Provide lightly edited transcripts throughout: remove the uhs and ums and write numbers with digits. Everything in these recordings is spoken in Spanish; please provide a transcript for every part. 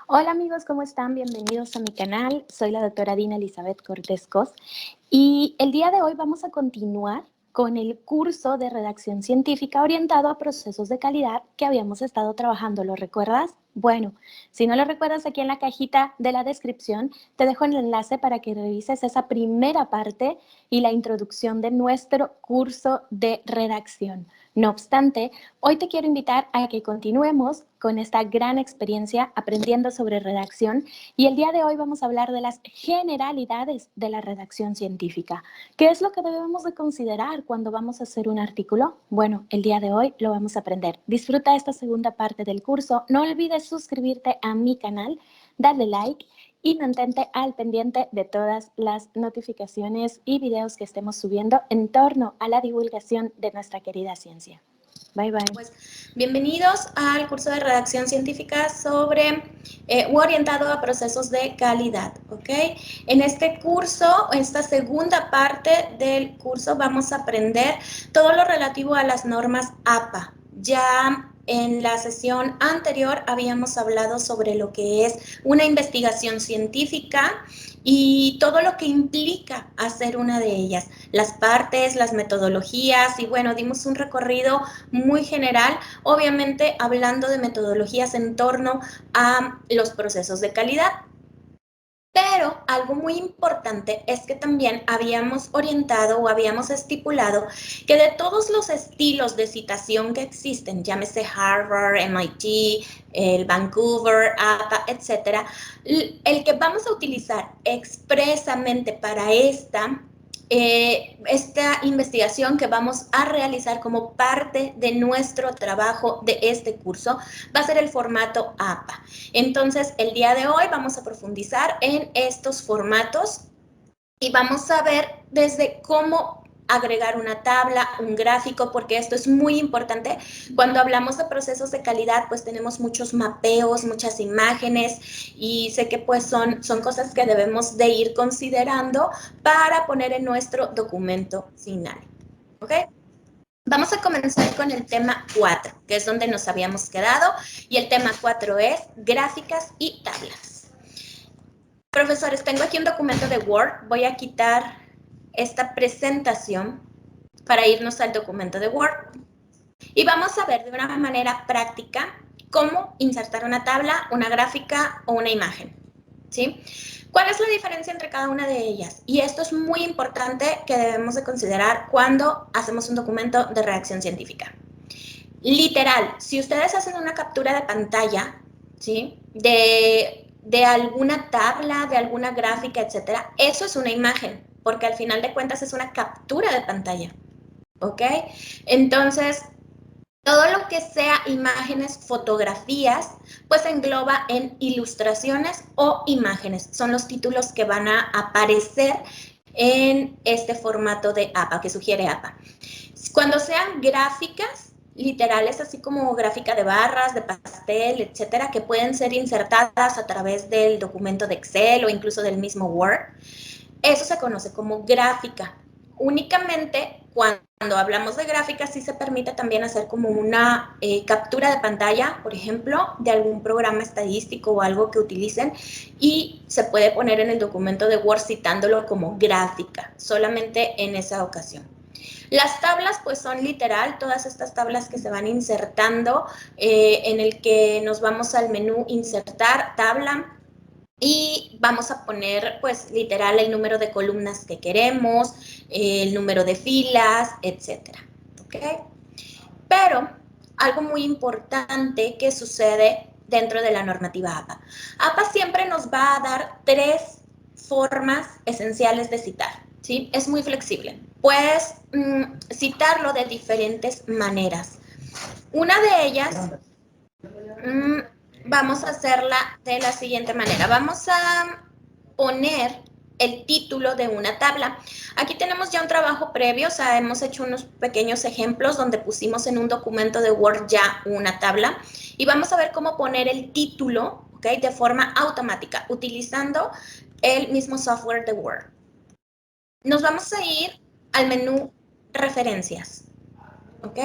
Hola amigos, ¿cómo están? Bienvenidos a mi canal. Soy la doctora Dina Elizabeth Cortés Cos y el día de hoy vamos a continuar con el curso de redacción científica orientado a procesos de calidad que habíamos estado trabajando. ¿Lo recuerdas? Bueno, si no lo recuerdas, aquí en la cajita de la descripción te dejo el enlace para que revises esa primera parte y la introducción de nuestro curso de redacción. No obstante, hoy te quiero invitar a que continuemos con esta gran experiencia aprendiendo sobre redacción y el día de hoy vamos a hablar de las generalidades de la redacción científica. ¿Qué es lo que debemos de considerar cuando vamos a hacer un artículo? Bueno, el día de hoy lo vamos a aprender. Disfruta esta segunda parte del curso. No olvides suscribirte a mi canal, darle like y mantente al pendiente de todas las notificaciones y videos que estemos subiendo en torno a la divulgación de nuestra querida ciencia. Bye, bye. Pues bienvenidos al curso de redacción científica orientado a procesos de calidad, ¿ok? En este curso, esta segunda parte del curso, vamos a aprender todo lo relativo a las normas APA. Ya en la sesión anterior habíamos hablado sobre lo que es una investigación científica y todo lo que implica hacer una de ellas, las partes, las metodologías y bueno, dimos un recorrido muy general, obviamente hablando de metodologías en torno a los procesos de calidad. Pero algo muy importante es que también habíamos orientado o habíamos estipulado que de todos los estilos de citación que existen, llámese Harvard, MIT, el Vancouver, APA, etcétera, el que vamos a utilizar expresamente para esta investigación que vamos a realizar como parte de nuestro trabajo de este curso va a ser el formato APA. Entonces, el día de hoy vamos a profundizar en estos formatos y vamos a ver desde cómo agregar una tabla, un gráfico, porque esto es muy importante. Cuando hablamos de procesos de calidad, pues tenemos muchos mapeos, muchas imágenes y sé que pues son cosas que debemos de ir considerando para poner en nuestro documento final, ¿ok? Vamos a comenzar con el tema 4, que es donde nos habíamos quedado, y el tema 4 es gráficas y tablas. Profesores, tengo aquí un documento de Word, voy a quitar esta presentación para irnos al documento de Word. Y vamos a ver de una manera práctica cómo insertar una tabla, una gráfica o una imagen, ¿sí? ¿Cuál es la diferencia entre cada una de ellas? Y esto es muy importante que debemos de considerar cuando hacemos un documento de redacción científica. Literal, si ustedes hacen una captura de pantalla, ¿sí? De alguna tabla, de alguna gráfica, etcétera, eso es una imagen, porque al final de cuentas es una captura de pantalla, ¿ok? Entonces, todo lo que sea imágenes, fotografías, pues engloba en ilustraciones o imágenes. Son los títulos que van a aparecer en este formato de APA, que sugiere APA. Cuando sean gráficas, literales, así como gráfica de barras, de pastel, etcétera, que pueden ser insertadas a través del documento de Excel o incluso del mismo Word, eso se conoce como gráfica. Únicamente cuando hablamos de gráfica sí se permite también hacer como una captura de pantalla, por ejemplo, de algún programa estadístico o algo que utilicen y se puede poner en el documento de Word citándolo como gráfica, solamente en esa ocasión. Las tablas pues son literal, todas estas tablas que se van insertando en el que nos vamos al menú insertar tabla, y vamos a poner, pues, literal el número de columnas que queremos, el número de filas, etcétera, ¿ok? Pero algo muy importante que sucede dentro de la normativa APA. APA siempre nos va a dar 3 formas esenciales de citar, ¿sí? Es muy flexible. Puedes citarlo de diferentes maneras. Una de ellas vamos a hacerla de la siguiente manera. Vamos a poner el título de una tabla. Aquí tenemos ya un trabajo previo, o sea, hemos hecho unos pequeños ejemplos donde pusimos en un documento de Word ya una tabla y vamos a ver cómo poner el título, ¿ok? De forma automática, utilizando el mismo software de Word. Nos vamos a ir al menú Referencias, ¿Ok?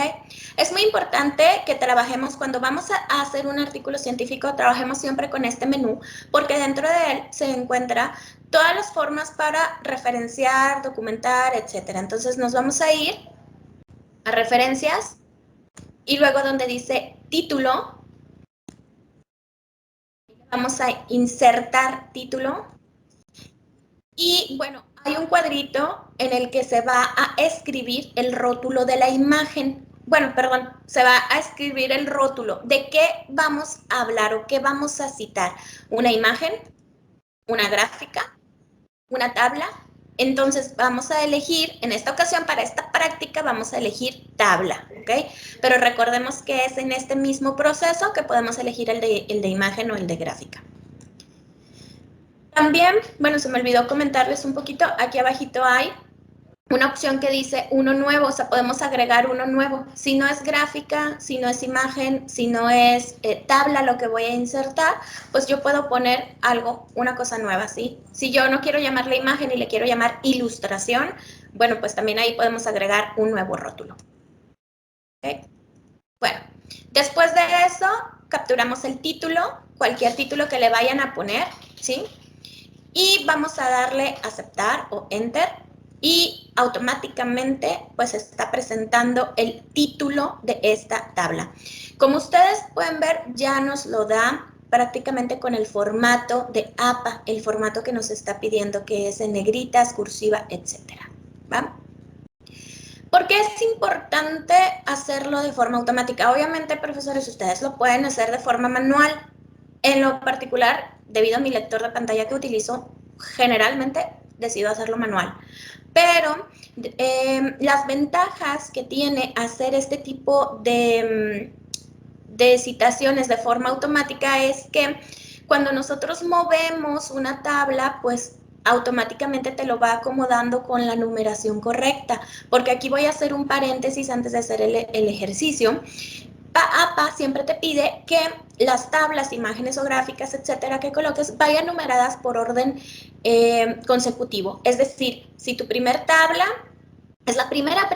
Es muy importante que trabajemos, cuando vamos a hacer un artículo científico, trabajemos siempre con este menú, porque dentro de él se encuentra todas las formas para referenciar, documentar, etc. Entonces nos vamos a ir a referencias y luego donde dice título, vamos a insertar título y bueno, hay un cuadrito en el que se va a escribir el rótulo de la imagen. Bueno, perdón, se va a escribir el rótulo. ¿De qué vamos a hablar o qué vamos a citar? ¿Una imagen? ¿Una gráfica? ¿Una tabla? Entonces vamos a elegir, en esta ocasión para esta práctica vamos a elegir tabla, ¿ok? Pero recordemos que es en este mismo proceso que podemos elegir el de imagen o el de gráfica. También, bueno, se me olvidó comentarles un poquito, aquí abajito hay una opción que dice uno nuevo, o sea, podemos agregar uno nuevo. Si no es gráfica, si no es imagen, si no es tabla lo que voy a insertar, pues yo puedo poner algo, una cosa nueva, ¿sí? Si yo no quiero llamarle imagen y le quiero llamar ilustración, bueno, pues también ahí podemos agregar un nuevo rótulo. ¿Okay? Bueno, después de eso, capturamos el título, cualquier título que le vayan a poner, ¿sí? Y vamos a darle aceptar o enter y automáticamente pues está presentando el título de esta tabla. Como ustedes pueden ver, ya nos lo da prácticamente con el formato de APA, el formato que nos está pidiendo, que es en negritas, cursiva, etcétera. ¿Va? ¿Por qué es importante hacerlo de forma automática? Obviamente, profesores, ustedes lo pueden hacer de forma manual. En lo particular, debido a mi lector de pantalla que utilizo, generalmente decido hacerlo manual. Pero las ventajas que tiene hacer este tipo de citaciones de forma automática es que cuando nosotros movemos una tabla, pues automáticamente te lo va acomodando con la numeración correcta, porque aquí voy a hacer un paréntesis antes de hacer el ejercicio. APA siempre te pide que las tablas, imágenes o gráficas, etcétera, que coloques vayan numeradas por orden consecutivo. Es decir, si tu primer tabla es la primera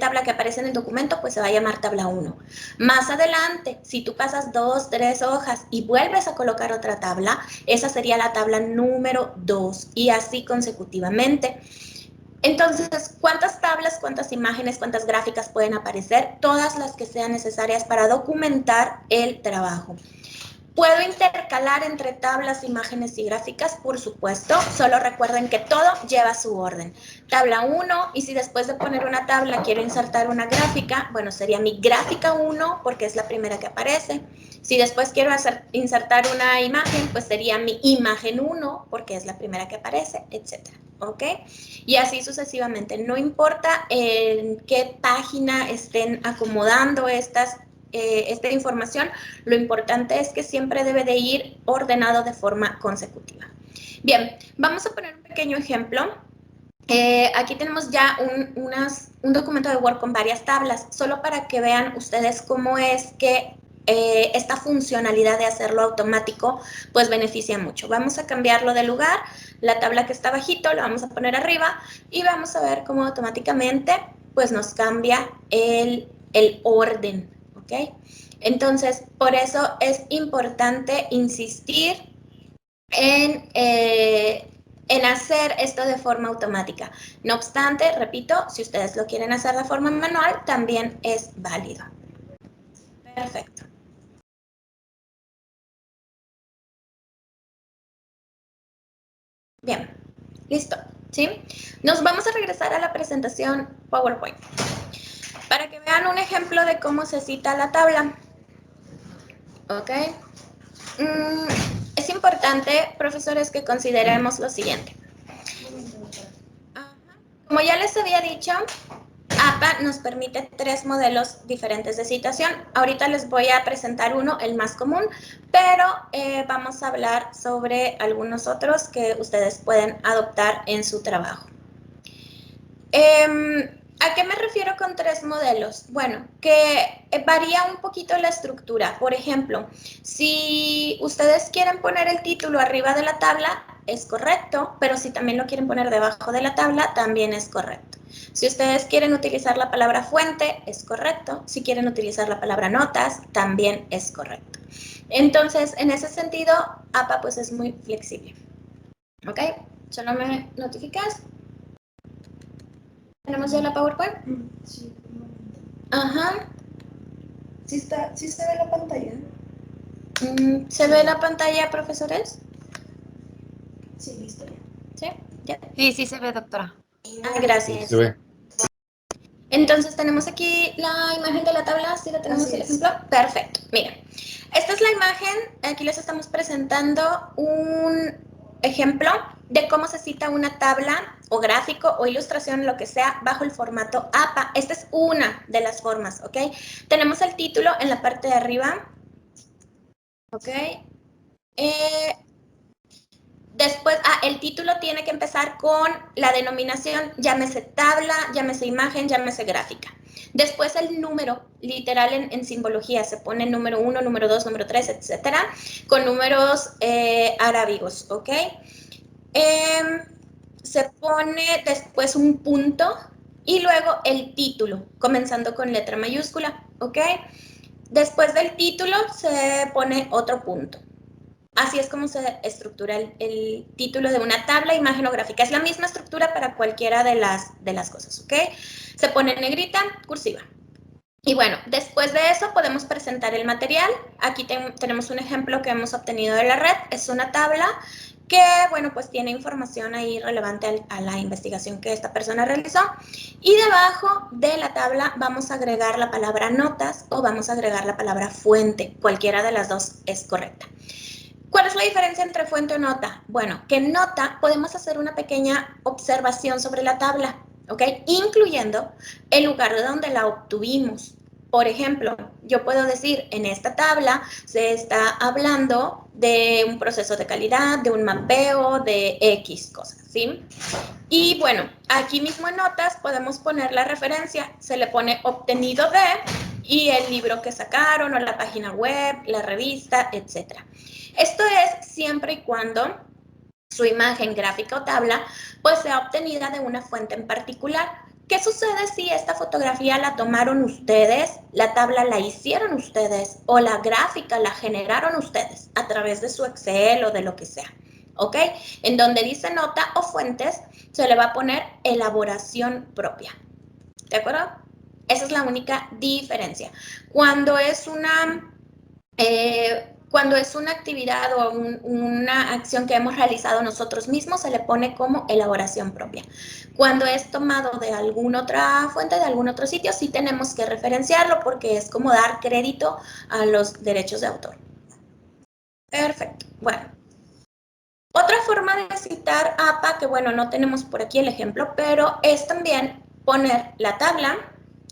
tabla que aparece en el documento, pues se va a llamar tabla 1. Más adelante, si tú pasas 2, 3 hojas y vuelves a colocar otra tabla, esa sería la tabla número 2 y así consecutivamente. Entonces, ¿cuántas tablas, cuántas imágenes, cuántas gráficas pueden aparecer? Todas las que sean necesarias para documentar el trabajo. ¿Puedo intercalar entre tablas, imágenes y gráficas? Por supuesto, solo recuerden que todo lleva su orden. Tabla 1, y si después de poner una tabla quiero insertar una gráfica, bueno, sería mi gráfica 1 porque es la primera que aparece. Si después quiero insertar una imagen, pues sería mi imagen 1 porque es la primera que aparece, etcétera. ¿Ok? Y así sucesivamente. No importa en qué página estén acomodando esta información, lo importante es que siempre debe de ir ordenado de forma consecutiva. Bien, vamos a poner un pequeño ejemplo. Aquí tenemos ya un documento de Word con varias tablas, solo para que vean ustedes cómo es que esta funcionalidad de hacerlo automático pues beneficia mucho. Vamos a cambiarlo de lugar, la tabla que está abajito la vamos a poner arriba y vamos a ver cómo automáticamente pues nos cambia el orden, ¿ok? Entonces, por eso es importante insistir en hacer esto de forma automática. No obstante, repito, si ustedes lo quieren hacer de forma manual, también es válido. Perfecto. Bien, listo, ¿sí? Nos vamos a regresar a la presentación PowerPoint para que vean un ejemplo de cómo se cita la tabla. ¿Ok? Es importante, profesores, que consideremos lo siguiente. Como ya les había dicho, APA nos permite 3 modelos diferentes de citación. Ahorita les voy a presentar uno, el más común, pero vamos a hablar sobre algunos otros que ustedes pueden adoptar en su trabajo. ¿A qué me refiero con 3 modelos? Bueno, que varía un poquito la estructura. Por ejemplo, si ustedes quieren poner el título arriba de la tabla, es correcto, pero si también lo quieren poner debajo de la tabla, también es correcto. Si ustedes quieren utilizar la palabra fuente, es correcto. Si quieren utilizar la palabra notas, también es correcto. Entonces, en ese sentido, APA pues es muy flexible. ¿Ok? ¿Solo me notificas? ¿Tenemos ya la PowerPoint? Sí. Ajá. ¿Sí se ve la pantalla? ¿Se ve la pantalla, profesores? Sí, listo ya. ¿Sí? ¿Ya? Sí se ve, doctora. Ah, gracias. Sí, se ve. Entonces tenemos aquí la imagen de la tabla, ¿sí la tenemos Así el es. ejemplo? Perfecto, miren. Esta es la imagen, aquí les estamos presentando un ejemplo de cómo se cita una tabla o gráfico o ilustración, lo que sea, bajo el formato APA. Esta es una de las formas, ¿ok? Tenemos el título en la parte de arriba, ¿ok? Después, el título tiene que empezar con la denominación, llámese tabla, llámese imagen, llámese gráfica. Después el número, literal en simbología, se pone número 1, número 2, número 3, etcétera, con números arábigos, ¿ok? Se pone después un punto y luego el título, comenzando con letra mayúscula, ¿ok? Después del título se pone otro punto. Así es como se estructura el título de una tabla, imagen o gráfica. Es la misma estructura para cualquiera de las cosas, ¿ok? Se pone en negrita, cursiva. Y bueno, después de eso podemos presentar el material. Aquí tenemos un ejemplo que hemos obtenido de la red. Es una tabla que, bueno, pues tiene información ahí relevante a la investigación que esta persona realizó. Y debajo de la tabla vamos a agregar la palabra notas o vamos a agregar la palabra fuente. Cualquiera de las dos es correcta. ¿Cuál es la diferencia entre fuente o nota? Bueno, que en nota podemos hacer una pequeña observación sobre la tabla, ¿ok? Incluyendo el lugar de donde la obtuvimos. Por ejemplo, yo puedo decir, en esta tabla se está hablando de un proceso de calidad, de un mapeo, de X cosas, ¿sí? Y bueno, aquí mismo en notas podemos poner la referencia, se le pone obtenido de y el libro que sacaron o la página web, la revista, etc. Esto es siempre y cuando su imagen gráfica o tabla pues sea obtenida de una fuente en particular. ¿Qué sucede si esta fotografía la tomaron ustedes, la tabla la hicieron ustedes o la gráfica la generaron ustedes a través de su Excel o de lo que sea? ¿Ok? En donde dice nota o fuentes, se le va a poner elaboración propia. ¿De acuerdo? Esa es la única diferencia. Cuando es una actividad o una acción que hemos realizado nosotros mismos, se le pone como elaboración propia. Cuando es tomado de alguna otra fuente, de algún otro sitio, sí tenemos que referenciarlo porque es como dar crédito a los derechos de autor. Perfecto. Bueno. Otra forma de citar APA, que bueno, no tenemos por aquí el ejemplo, pero es también poner la tabla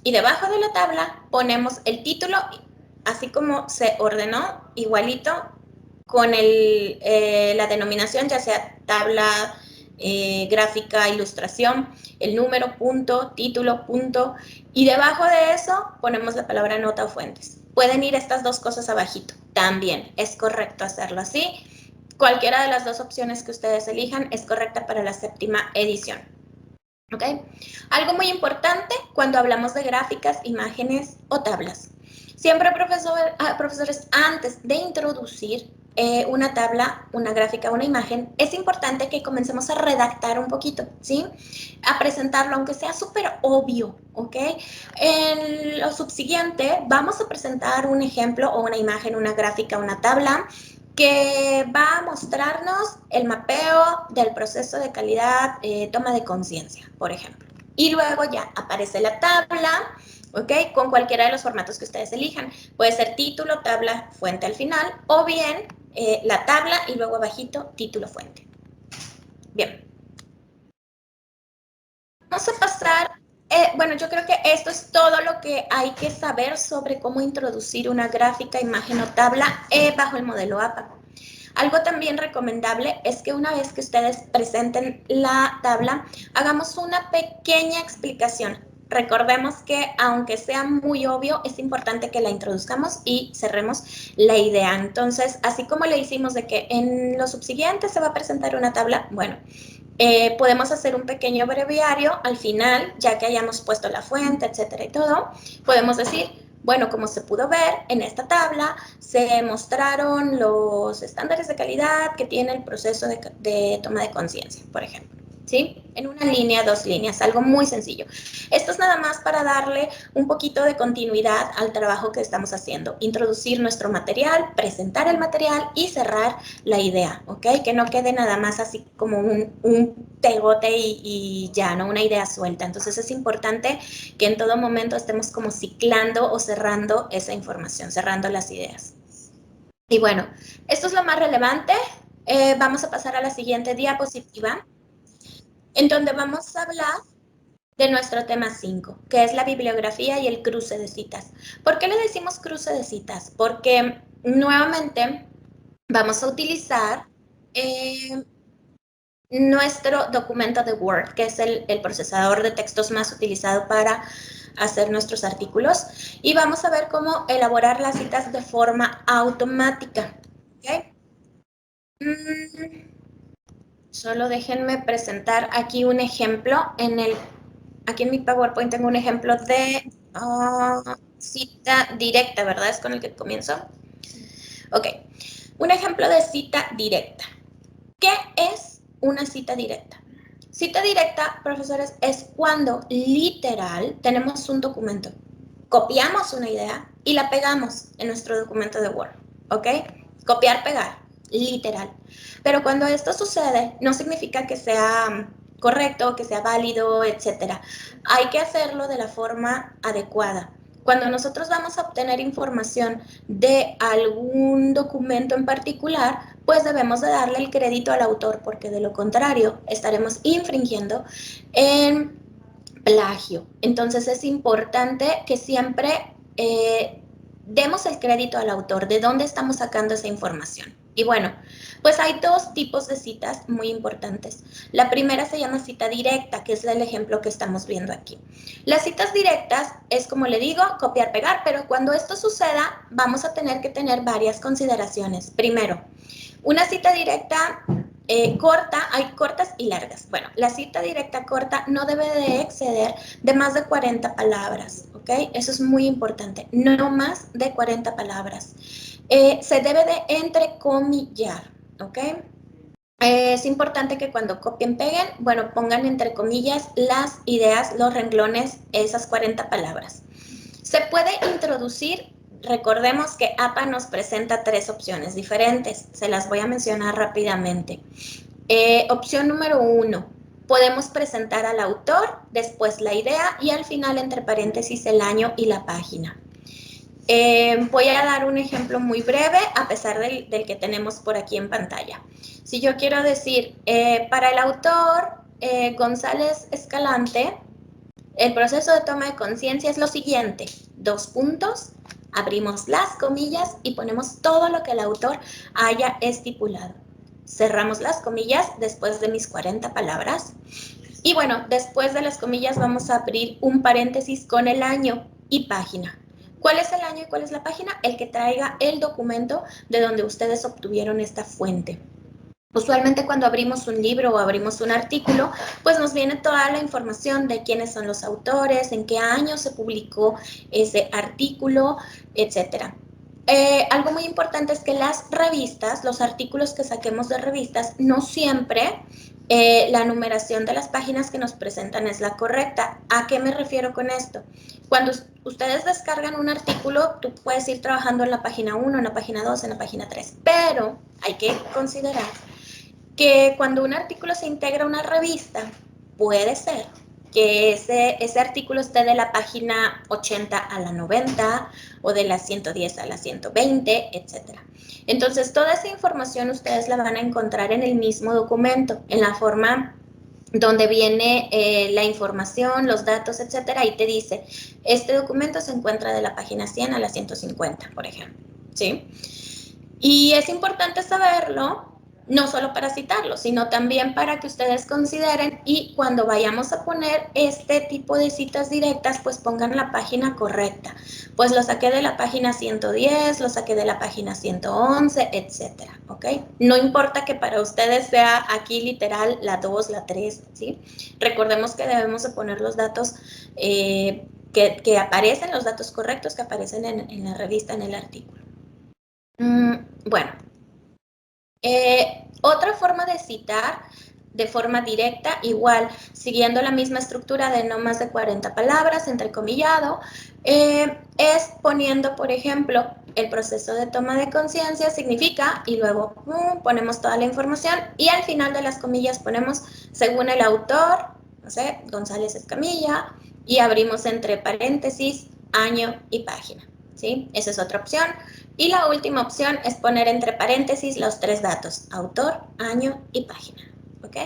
y debajo de la tabla ponemos el título, así como se ordenó, igualito, con la denominación, ya sea tabla, gráfica, ilustración, el número, punto, título, punto, y debajo de eso ponemos la palabra nota o fuentes. Pueden ir estas dos cosas abajito, también es correcto hacerlo así. Cualquiera de las dos opciones que ustedes elijan es correcta para la 7ª edición. ¿Ok? Algo muy importante cuando hablamos de gráficas, imágenes o tablas. Siempre, profesores, antes de introducir una tabla, una gráfica, una imagen, es importante que comencemos a redactar un poquito, ¿sí? A presentarlo, aunque sea súper obvio, ¿ok? En lo subsiguiente, vamos a presentar un ejemplo o una imagen, una gráfica, una tabla que va a mostrarnos el mapeo del proceso de calidad, toma de conciencia, por ejemplo. Y luego ya aparece la tabla, ¿ok? Con cualquiera de los formatos que ustedes elijan. Puede ser título, tabla, fuente al final, o bien la tabla y luego abajito, título, fuente. Bien. Vamos a pasar, bueno, yo creo que esto es todo lo que hay que saber sobre cómo introducir una gráfica, imagen o tabla bajo el modelo APA. Algo también recomendable es que una vez que ustedes presenten la tabla, hagamos una pequeña explicación. Recordemos que aunque sea muy obvio, es importante que la introduzcamos y cerremos la idea. Entonces, así como le hicimos de que en lo subsiguiente se va a presentar una tabla, bueno, Podemos hacer un pequeño breviario al final, ya que hayamos puesto la fuente, etcétera y todo. Podemos decir, bueno, como se pudo ver en esta tabla, se mostraron los estándares de calidad que tiene el proceso de toma de conciencia, por ejemplo. ¿Sí? En una línea, 2 líneas, algo muy sencillo. Esto es nada más para darle un poquito de continuidad al trabajo que estamos haciendo. Introducir nuestro material, presentar el material y cerrar la idea, ¿ok? Que no quede nada más así como un pegote y ya, ¿no? Una idea suelta. Entonces es importante que en todo momento estemos como ciclando o cerrando esa información, cerrando las ideas. Y bueno, esto es lo más relevante. Vamos a pasar a la siguiente diapositiva, en donde vamos a hablar de nuestro tema 5, que es la bibliografía y el cruce de citas. ¿Por qué le decimos cruce de citas? Porque nuevamente vamos a utilizar nuestro documento de Word, que es el procesador de textos más utilizado para hacer nuestros artículos, y vamos a ver cómo elaborar las citas de forma automática. ¿Okay? Solo déjenme presentar aquí un ejemplo. Aquí en mi PowerPoint tengo un ejemplo de cita directa, ¿verdad? ¿Es con el que comienzo? Ok, un ejemplo de cita directa. ¿Qué es una cita directa? Cita directa, profesores, es cuando literal tenemos un documento, copiamos una idea y la pegamos en nuestro documento de Word, ¿ok? Copiar, pegar, literal. Pero cuando esto sucede, no significa que sea correcto, que sea válido, etcétera. Hay que hacerlo de la forma adecuada. Cuando nosotros vamos a obtener información de algún documento en particular, pues debemos de darle el crédito al autor, porque de lo contrario estaremos infringiendo en plagio. Entonces es importante que siempre demos el crédito al autor, de dónde estamos sacando esa información. Y bueno, pues hay dos tipos de citas muy importantes. La primera se llama cita directa, que es el ejemplo que estamos viendo aquí. Las citas directas es, como le digo, copiar, pegar, pero cuando esto suceda, vamos a tener que tener varias consideraciones. Primero, una cita directa corta, hay cortas y largas. Bueno, la cita directa corta no debe de exceder de más de 40 palabras, ¿ok? Eso es muy importante, no más de 40 palabras. Se debe de entrecomillar, ¿ok? Es importante que cuando copien, peguen, bueno, pongan entre comillas las ideas, los renglones, esas 40 palabras. Se puede introducir, recordemos que APA nos presenta 3 opciones diferentes, se las voy a mencionar rápidamente. Opción número 1, podemos presentar al autor, después la idea y al final entre paréntesis el año y la página. Voy a dar un ejemplo muy breve a pesar del que tenemos por aquí en pantalla. Si yo quiero decir, para el autor González Escalante, el proceso de toma de conciencia es lo siguiente, 2 puntos, abrimos las comillas y ponemos todo lo que el autor haya estipulado. Cerramos las comillas después de mis 40 palabras. Y bueno, después de las comillas vamos a abrir un paréntesis con el año y página. ¿Cuál es el año y cuál es la página? El que traiga el documento de donde ustedes obtuvieron esta fuente. Usualmente cuando abrimos un libro o abrimos un artículo, pues nos viene toda la información de quiénes son los autores, en qué año se publicó ese artículo, etcétera. Algo muy importante es que las revistas, los artículos que saquemos de revistas, no siempre la numeración de las páginas que nos presentan es la correcta. ¿A qué me refiero con esto? Cuando ustedes descargan un artículo, tú puedes ir trabajando en la página 1, en la página 2, en la página 3, pero hay que considerar que cuando un artículo se integra a una revista, puede ser que ese artículo esté de la página 80 a la 90 o de la 110 a la 120, etc. Entonces, toda esa información ustedes la van a encontrar en el mismo documento, en la forma donde viene la información, los datos, etcétera, y te dice, este documento se encuentra de la página 100 a la 150, por ejemplo, ¿sí? Y es importante saberlo no solo para citarlo, sino también para que ustedes consideren y cuando vayamos a poner este tipo de citas directas, pues pongan la página correcta. Pues lo saqué de la página 110, lo saqué de la página 111, etcétera, ¿ok? No importa que para ustedes sea aquí literal la 2, la 3, ¿sí? Recordemos que debemos de poner los datos que aparecen, los datos correctos que aparecen en la revista, en el artículo. Bueno. Otra forma de citar de forma directa, igual, siguiendo la misma estructura de no más de 40 palabras, entrecomillado, es poniendo, por ejemplo, el proceso de toma de conciencia significa, y luego ponemos toda la información, y al final de las comillas ponemos, según el autor, no sé, González Escamilla, y abrimos entre paréntesis, año y página, ¿sí? Esa es otra opción. Y la última opción es poner entre paréntesis los 3 datos, autor, año y página, ¿ok?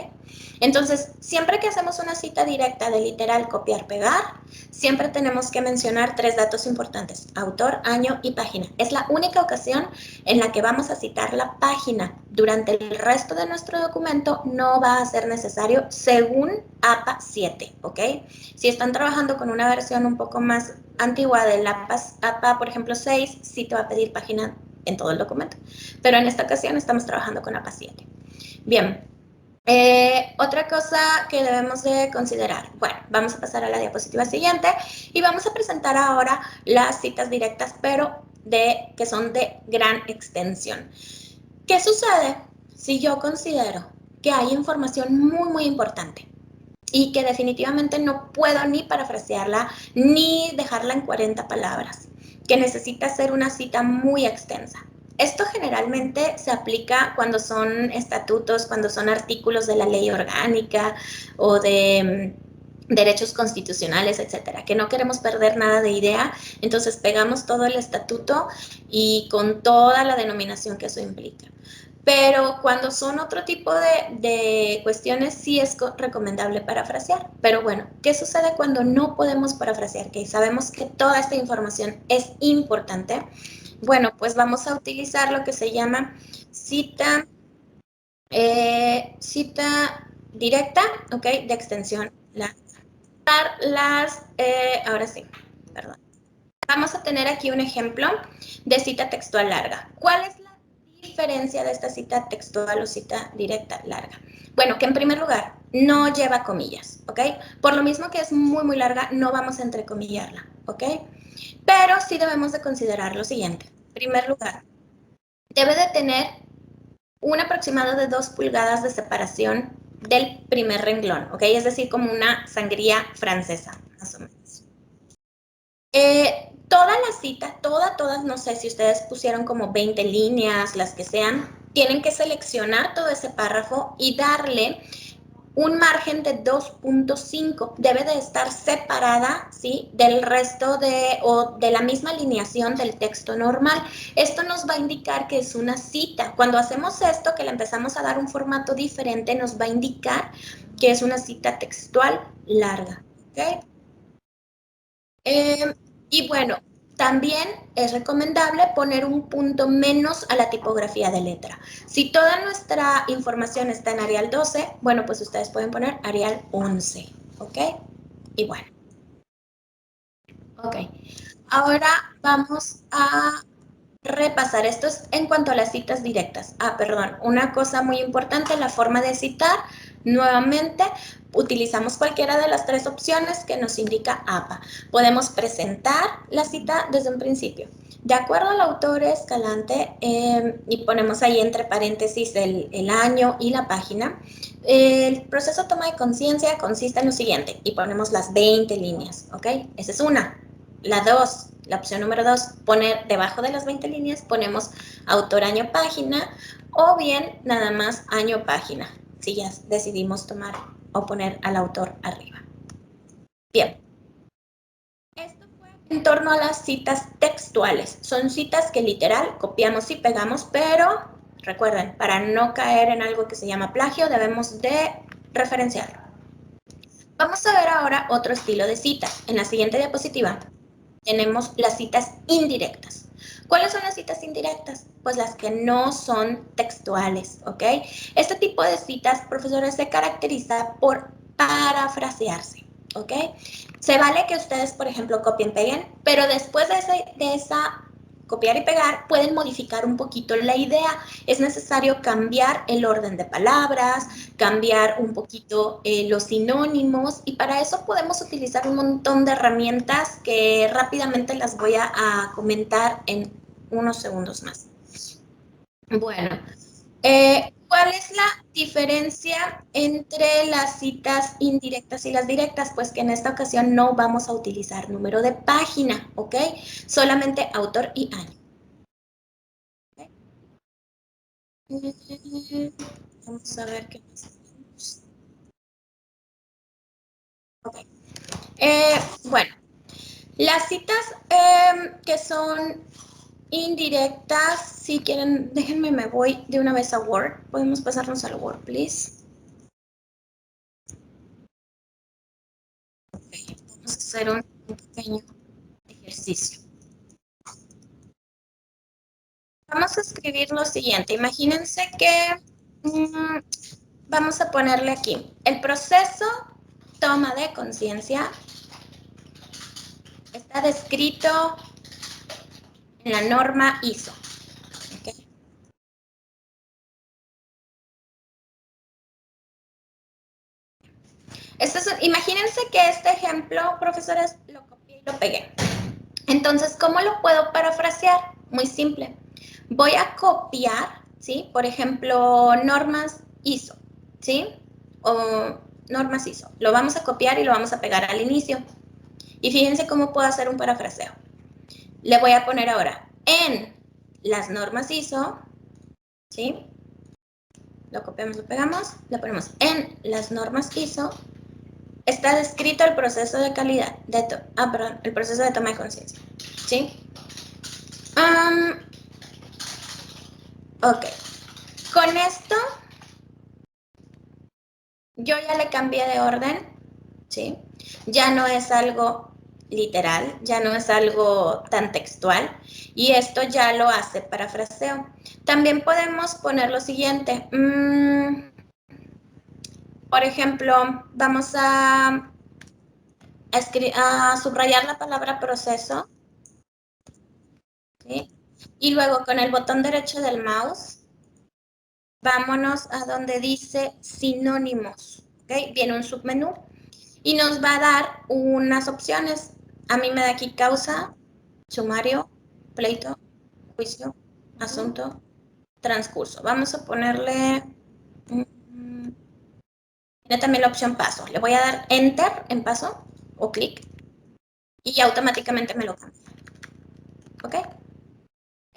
Entonces, siempre que hacemos una cita directa de literal copiar-pegar, siempre tenemos que mencionar 3 datos importantes, autor, año y página. Es la única ocasión en la que vamos a citar la página. Durante el resto de nuestro documento no va a ser necesario según APA 7, ¿ok? Si están trabajando con una versión un poco más antigua del APA, por ejemplo, 6, sí te va a pedir página en todo el documento. Pero en esta ocasión estamos trabajando con APA 7. Bien. Otra cosa que debemos de considerar. Bueno, vamos a pasar a la diapositiva siguiente y vamos a presentar ahora las citas directas, pero que son de gran extensión. ¿Qué sucede si yo considero que hay información muy importante y que definitivamente no puedo ni parafrasearla ni dejarla en 40 palabras, que necesita ser una cita muy extensa? Esto generalmente se aplica cuando son estatutos, cuando son artículos de la ley orgánica o de derechos constitucionales, etcétera, que no queremos perder nada de idea, entonces pegamos todo el estatuto y con toda la denominación que eso implica. Pero cuando son otro tipo de cuestiones, sí es recomendable parafrasear. Pero bueno, ¿qué sucede cuando no podemos parafrasear? Que sabemos que toda esta información es importante. Bueno, pues vamos a utilizar lo que se llama cita directa, ¿ok? De extensión larga. Ahora sí, perdón. Vamos a tener aquí un ejemplo de cita textual larga. ¿Cuál es la diferencia de esta cita textual o cita directa larga? Bueno, que en primer lugar no lleva comillas, ¿ok? Por lo mismo que es muy larga, no vamos a entrecomillarla, ¿ok? Pero sí debemos de considerar lo siguiente. En primer lugar, debe de tener un aproximado de 2 pulgadas de separación del primer renglón, ¿ok? Es decir, como una sangría francesa, más o menos. Toda la cita, todas, no sé si ustedes pusieron como 20 líneas, las que sean, tienen que seleccionar todo ese párrafo y darle un margen de 2.5. Debe de estar separada, ¿sí?, del resto de la misma alineación del texto normal. Esto nos va a indicar que es una cita. Cuando hacemos esto, que le empezamos a dar un formato diferente, nos va a indicar que es una cita textual larga, ¿ok? Y bueno, también es recomendable poner un punto menos a la tipografía de letra. Si toda nuestra información está en Arial 12, bueno, pues ustedes pueden poner Arial 11, ¿ok? Y bueno. Ok. Ahora vamos a repasar. Esto es en cuanto a las citas directas. Perdón, una cosa muy importante, la forma de citar. Nuevamente, utilizamos cualquiera de las 3 opciones que nos indica APA. Podemos presentar la cita desde un principio. De acuerdo al autor Escalante, y ponemos ahí entre paréntesis el año y la página, el proceso de toma de conciencia consiste en lo siguiente, y ponemos las 20 líneas, ¿ok? Esa es una. La 2, la opción número 2, poner debajo de las 20 líneas, ponemos autor, año, página, o bien nada más año, página, si ya decidimos tomar o poner al autor arriba. Bien. Esto fue en torno a las citas textuales. Son citas que literal copiamos y pegamos, pero recuerden, para no caer en algo que se llama plagio, debemos de referenciarlo. Vamos a ver ahora otro estilo de cita. En la siguiente diapositiva tenemos las citas indirectas. ¿Cuáles son las citas indirectas? Pues las que no son textuales, ¿ok? Este tipo de citas, profesores, se caracteriza por parafrasearse, ¿ok? Se vale que ustedes, por ejemplo, copien, peguen, pero después de esa copiar y pegar, pueden modificar un poquito la idea. Es necesario cambiar el orden de palabras, cambiar un poquito los sinónimos, y para eso podemos utilizar un montón de herramientas que rápidamente las voy a comentar en unos segundos más. Bueno, ¿cuál es la diferencia entre las citas indirectas y las directas? Pues que en esta ocasión no vamos a utilizar número de página, ¿ok? Solamente autor y año. ¿Okay? Vamos a ver qué más tenemos. Ok. Bueno, las citas que son indirectas, si quieren, déjenme, me voy de una vez a Word. Podemos pasarnos al Word, please. Okay. Vamos a hacer un pequeño ejercicio. Vamos a escribir lo siguiente. Imagínense que vamos a ponerle aquí. El proceso toma de conciencia está descrito en la norma ISO. ¿Okay? Imagínense que este ejemplo, profesores, lo copié y lo pegué. Entonces, ¿cómo lo puedo parafrasear? Muy simple. Voy a copiar, ¿sí? Por ejemplo, normas ISO, ¿sí? O normas ISO. Lo vamos a copiar y lo vamos a pegar al inicio. Y fíjense cómo puedo hacer un parafraseo. Le voy a poner ahora en las normas ISO, ¿sí? Lo copiamos, lo pegamos, le ponemos en las normas ISO. Está descrito el proceso de calidad, perdón, el proceso de toma de conciencia, ¿sí? Ok, con esto yo ya le cambié de orden, ¿sí? Ya no es algo literal, ya no es algo tan textual, y esto ya lo hace parafraseo. También podemos poner lo siguiente. Por ejemplo, vamos a subrayar la palabra proceso, ¿sí? Y luego con el botón derecho del mouse, vámonos a donde dice sinónimos, ¿ok? Viene un submenú y nos va a dar unas opciones. A mí me da aquí causa, sumario, pleito, juicio, asunto, transcurso. Vamos a ponerle, tiene también la opción paso. Le voy a dar enter en paso o clic y automáticamente me lo cambia. ¿Ok?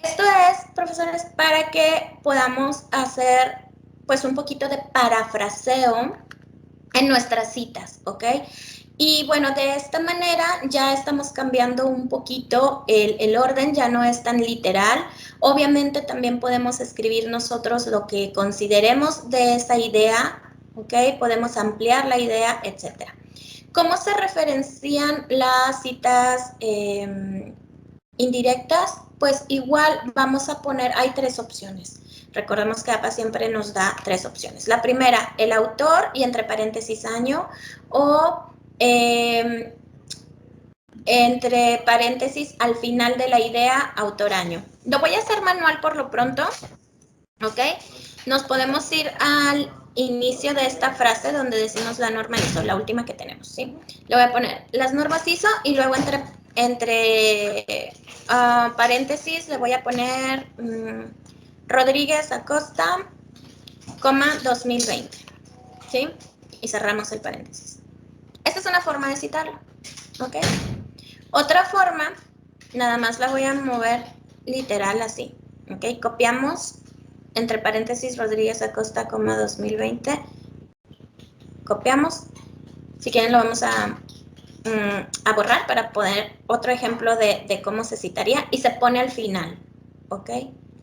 Esto es, profesores, para que podamos hacer pues un poquito de parafraseo en nuestras citas, ¿ok? Y bueno, de esta manera ya estamos cambiando un poquito el orden, ya no es tan literal. Obviamente también podemos escribir nosotros lo que consideremos de esa idea, ¿ok? Podemos ampliar la idea, etc. ¿Cómo se referencian las citas indirectas? Pues igual vamos a poner, hay tres opciones. Recordemos que APA siempre nos da tres opciones. La primera, el autor y entre paréntesis año, o entre paréntesis al final de la idea, autor año. Lo voy a hacer manual por lo pronto, ¿ok? Nos podemos ir al inicio de esta frase donde decimos la norma ISO, la última que tenemos, ¿sí? Le voy a poner las normas ISO y luego entre paréntesis le voy a poner Rodríguez Acosta, 2020, ¿sí? Y cerramos el paréntesis. Esta es una forma de citarlo, ¿ok? Otra forma, nada más la voy a mover literal así, ¿ok? Copiamos entre paréntesis Rodríguez Acosta, 2020. Copiamos. Si quieren lo vamos a borrar para poner otro ejemplo de cómo se citaría y se pone al final, ¿ok?